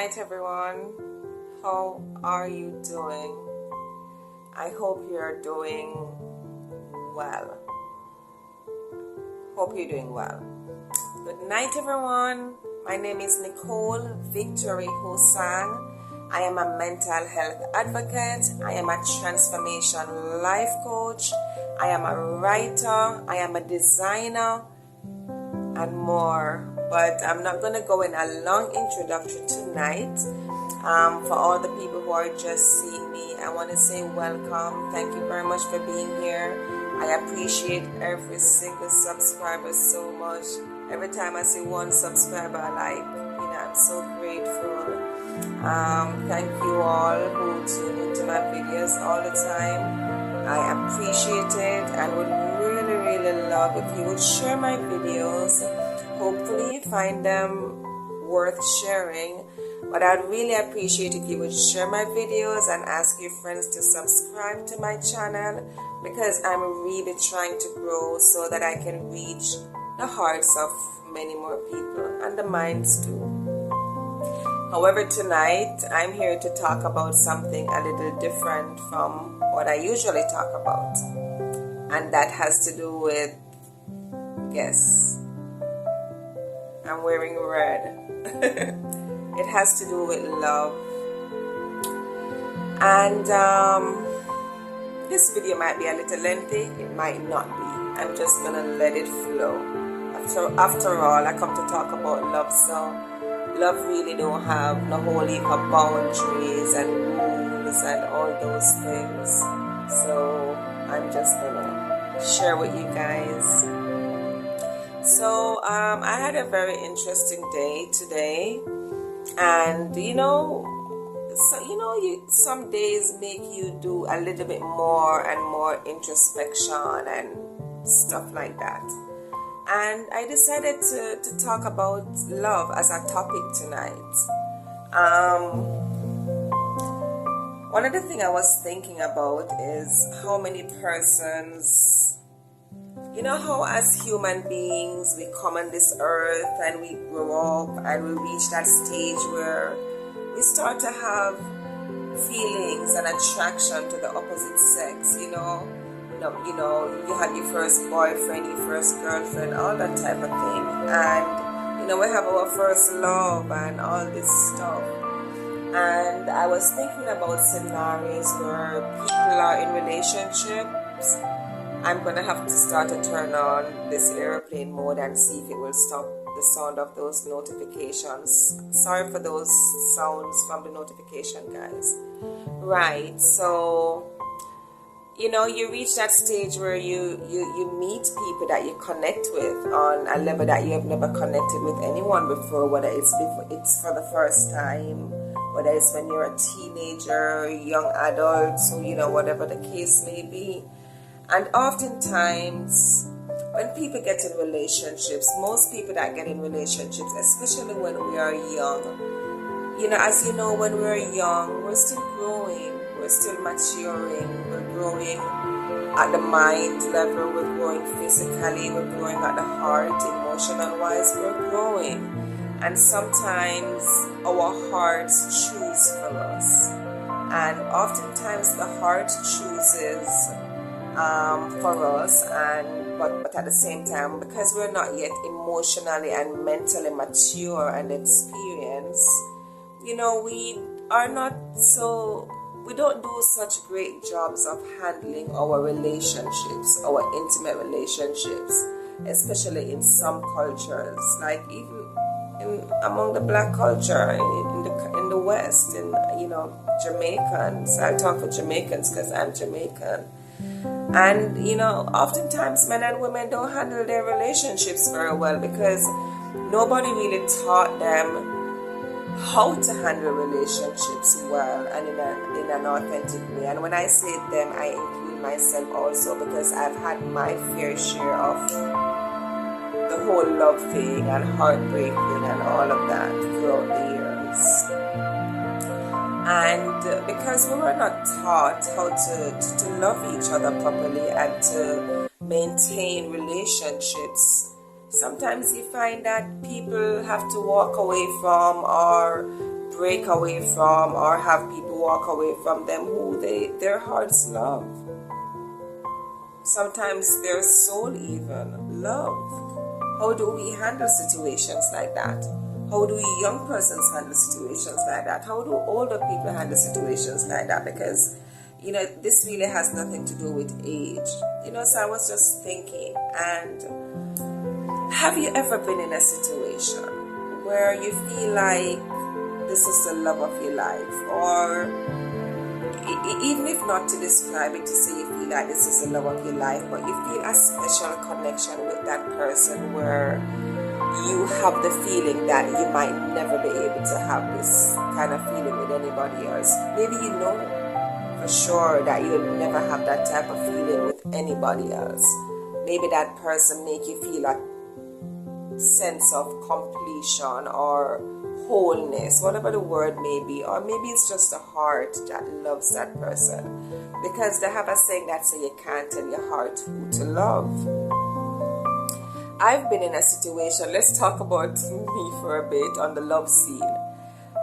night, everyone. How are you doing? I hope you're doing well. Hope you're doing well. Good night, everyone. My name is Nicole Victory Hosang. I am a mental health advocate. I am a transformation life coach. I am a writer. I am a designer and more. But I'm not going to go in a long introduction tonight. For all the people who are just seeing me, I want to say welcome. Thank you very much for being here. I appreciate every single subscriber so much. Every time I see one subscriber, I'm so grateful. Thank you all who tune into my videos all the time. I appreciate it and would really love if you would share my videos. Hopefully find them worth sharing. But I'd really appreciate if you would share my videos and ask your friends to subscribe to my channel, because I'm really trying to grow so that I can reach the hearts of many more people and the minds too. However, tonight I'm here to talk about something a little different from what I usually talk about, and that has to do with, guess, I'm wearing red. It has to do with love. And this video might be a little lengthy. It might not be. I'm just going to let it flow. After all, I come to talk about love. So love really don't have no whole heap of boundaries and rules and all those things. So I'm just going to share with you guys. So I had a very interesting day today. And some days make you do a little bit more and more introspection and stuff like that. And I decided to talk about love as a topic tonight. One of the things I was thinking about is how many persons, how as human beings we come on this earth and we grow up and we reach that stage where we start to have feelings and attraction to the opposite sex. You have your first boyfriend, your first girlfriend, all that type of thing, and we have our first love and all this stuff. And I was thinking about scenarios where people are in relationships. I'm going to have to start to turn on this airplane mode and see if it will stop the sound of those notifications. Sorry for those sounds from the notification, guys. Right, so, you reach that stage where you meet people that you connect with on a level that you have never connected with anyone before, whether it's for the first time, whether it's when you're a teenager, young adult, so, whatever the case may be. And oftentimes, when people get in relationships, most people that get in relationships, especially when we are young, as you know, when we're young, we're still growing, we're still maturing, we're growing at the mind level, we're growing physically, we're growing at the heart, emotional-wise, we're growing. And sometimes our hearts choose for us. And oftentimes the heart chooses for us, but at the same time, because we're not yet emotionally and mentally mature and experienced, we don't do such great jobs of handling our relationships, our intimate relationships, especially in some cultures, like even among the black culture in the West, in Jamaicans. I talk for Jamaicans because I'm Jamaican. And, oftentimes men and women don't handle their relationships very well because nobody really taught them how to handle relationships well and in an authentic way. And when I say them, I include myself also, because I've had my fair share of the whole love thing and heartbreak thing and all of that throughout the years. And because we were not taught how to love each other properly and to maintain relationships, sometimes you find that people have to walk away from or break away from or have people walk away from them who their hearts love. Sometimes their soul even love. How do we handle situations like that? How do we young persons handle situations like that? How do older people handle situations like that? Because, this really has nothing to do with age. So I was just thinking, and have you ever been in a situation where you feel like this is the love of your life, or even if not to describe it, to say you feel like this is the love of your life, but you feel a special connection with that person where you have the feeling that you might never be able to have this kind of feeling with anybody else. Maybe you know for sure that you'll never have that type of feeling with anybody else. Maybe that person make you feel a sense of completion or wholeness, whatever the word may be, or maybe it's just the heart that loves that person, because they have a saying that say you can't tell your heart who to love. I've been in a situation, let's talk about me for a bit on the love scene.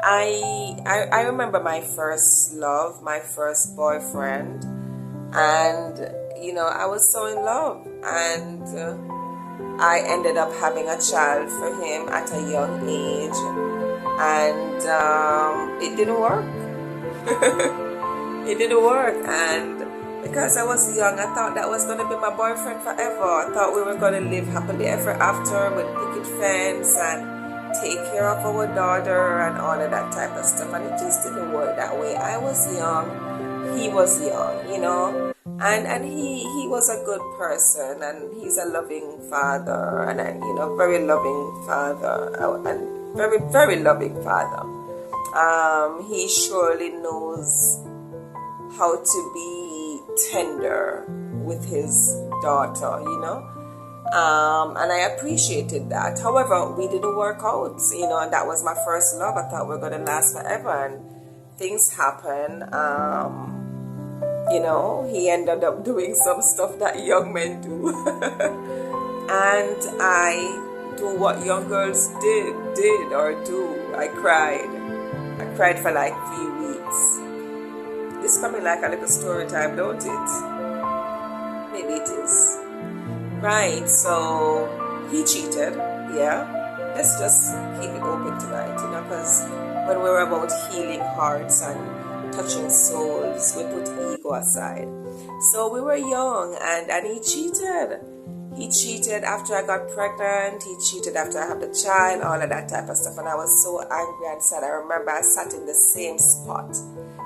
I remember my first love, my first boyfriend, and I was so in love, and I ended up having a child for him at a young age, and it didn't work. It didn't work, and because I was young, I thought that was going to be my boyfriend forever. I thought we were going to live happily ever after with picket fence and take care of our daughter and all of that type of stuff, and it just didn't work that way. I was young, he was young, and he was a good person, and he's a loving father, and very loving father, and very, very loving father. He surely knows how to be tender with his daughter, and I appreciated that. However, we didn't work out, and that was my first love. I thought we were going to last forever, and things happen. He ended up doing some stuff that young men do. And I do what young girls did or do. I cried for like 3 weeks. This is coming like a little story time, don't it? Maybe it is. Right, so he cheated, yeah. Let's just keep it open tonight, because when we're about healing hearts and touching souls, we put ego aside. So we were young, and he cheated. He cheated after I got pregnant. He cheated after I had the child, all of that type of stuff. And I was so angry and sad. I remember I sat in the same spot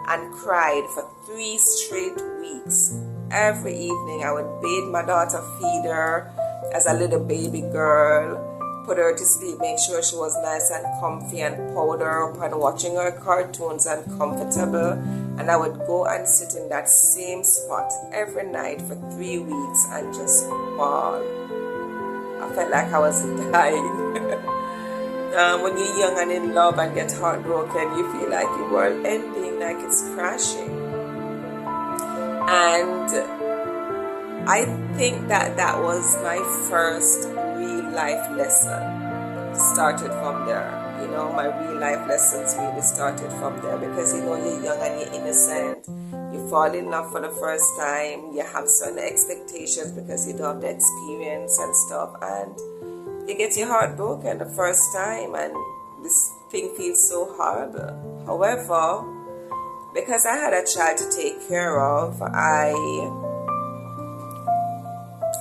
and cried for 3 straight weeks. Every evening I would bathe my daughter, feed her as a little baby girl, put her to sleep, make sure she was nice and comfy and powder up and watching her cartoons and comfortable. And I would go and sit in that same spot every night for 3 weeks and just bawl. I felt like I was dying. When you're young and in love and get heartbroken, you feel like your world ending, like it's crashing. And I think that was my first real life lesson. It started from there. My real life lessons really started from there, because you're young and you're innocent. You fall in love for the first time. You have certain expectations because you don't have the experience and stuff, and you get your heart broken the first time, and this thing feels so hard. However, because I had a child to take care of, I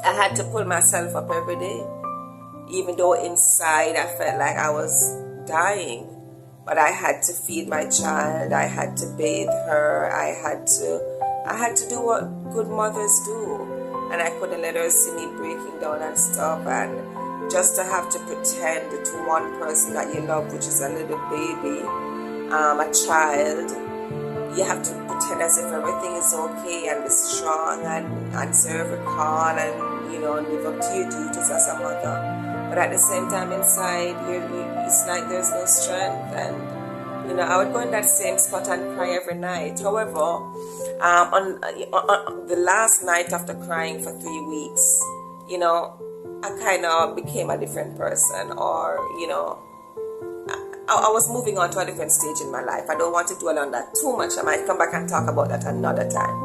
had to pull myself up every day, even though inside I felt like I was dying. But I had to feed my child, I had to bathe her, I had to do what good mothers do, and I couldn't let her see me breaking down and stuff. And just to have to pretend to one person that you love, which is a little baby, a child, you have to pretend as if everything is okay and be strong and answer every call and live up to your duties as a mother. But at the same time, inside, it's like there's no strength. And I would go in that same spot and cry every night. However, on the last night after crying for 3 weeks, I kind of became a different person, or I was moving on to a different stage in my life. I don't want to dwell on that too much. I might come back and talk about that another time.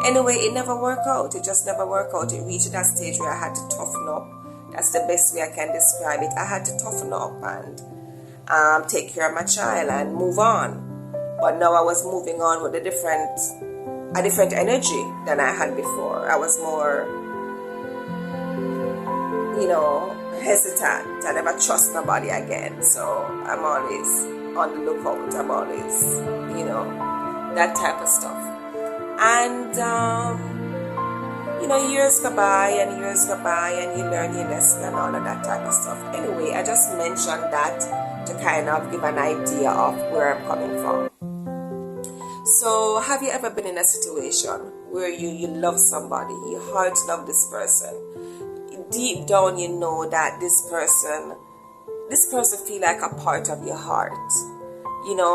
Anyway, it never worked out. It just never worked out. It reached that stage where I had to toughen up. That's the best way I can describe it. I had to toughen up and take care of my child and move on. But now I was moving on with a different energy than I had before. I was more, hesitant. I never trust nobody again. So I'm always on the lookout. I'm always, that type of stuff. And, years go by and years go by and you learn your lesson and all of that type of stuff. Anyway, I just mentioned that to kind of give an idea of where I'm coming from. So, have you ever been in a situation where you love somebody, you heart love this person? Deep down, you know that this person feel like a part of your heart,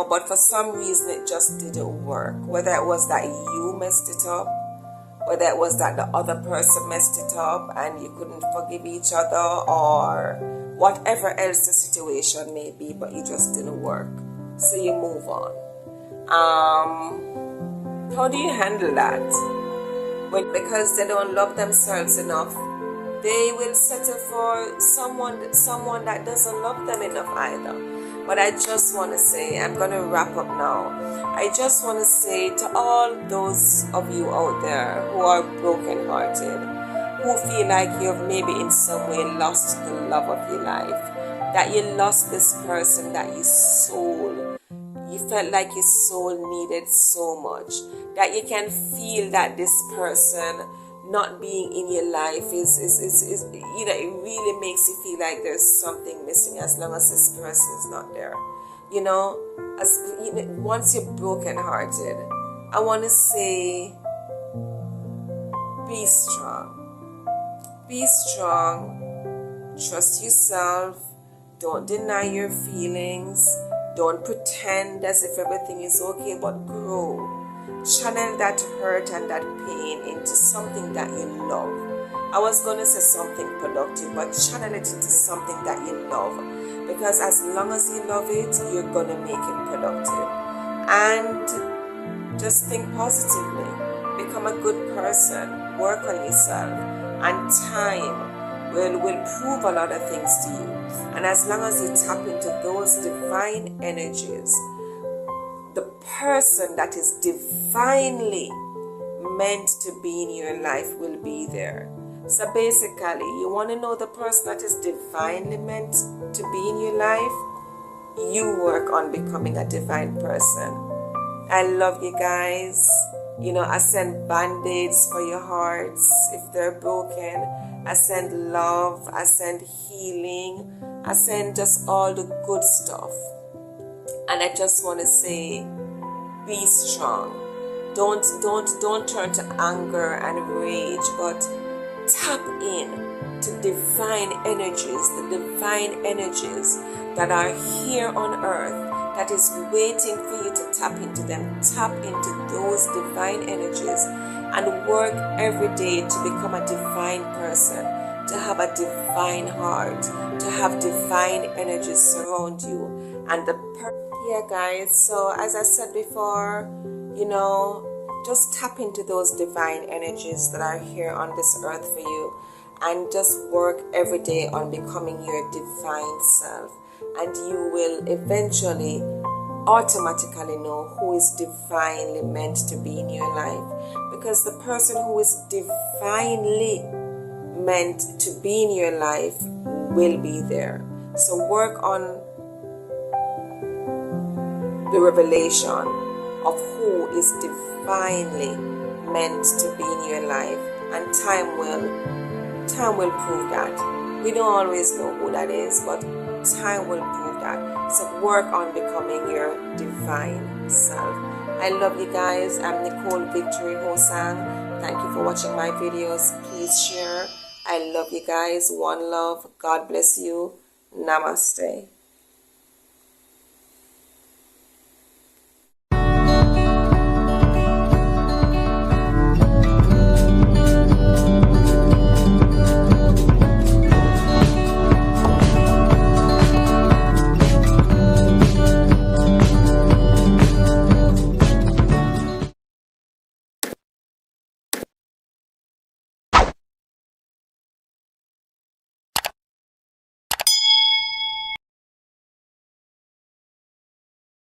but for some reason it just didn't work. Whether it was that you messed it up, whether it was that the other person messed it up and you couldn't forgive each other, or whatever else the situation may be, but it just didn't work. So you move on. How do you handle that? Because they don't love themselves enough, they will settle for someone that doesn't love them enough either. But I just want to say, I'm going to wrap up now. I just want to say to all those of you out there who are brokenhearted, who feel like you've maybe in some way lost the love of your life, that you lost this person that you felt like your soul needed so much, that you can feel that this person not being in your life is it really makes you feel like there's something missing as long as this person is not there. Once you're broken hearted, I want to say, be strong. Be strong. Trust yourself. Don't deny your feelings. Don't pretend as if everything is okay, but grow. Channel that hurt and that pain into something that you love. I was going to say something productive, but channel it into something that you love. Because as long as you love it, you're going to make it productive. And just think positively. Become a good person. Work on yourself. And time will prove a lot of things to you. And as long as you tap into those divine energies, the person that is divinely meant to be in your life will be there. So basically, you want to know the person that is divinely meant to be in your life? You work on becoming a divine person. I love you guys. I send band-aids for your hearts if they're broken. I send love. I send healing. I send just all the good stuff. And I just want to say, be strong. Don't turn to anger and rage, but tap in to divine energies, the divine energies that are here on earth, that is waiting for you to tap into them. Tap into those divine energies and work every day to become a divine person, to have a divine heart, to have divine energies surround you. And guys, so as I said before, just tap into those divine energies that are here on this earth for you, and just work every day on becoming your divine self, and you will eventually automatically know who is divinely meant to be in your life, because the person who is divinely meant to be in your life will be there. So work on the revelation of who is divinely meant to be in your life, and time will prove that. We don't always know who that is, but time will prove that. So work on becoming your divine self. I love you guys. I'm Nicole Victory Hosang. Thank you for watching my videos. Please share. I love you guys. One love. God bless you. Namaste.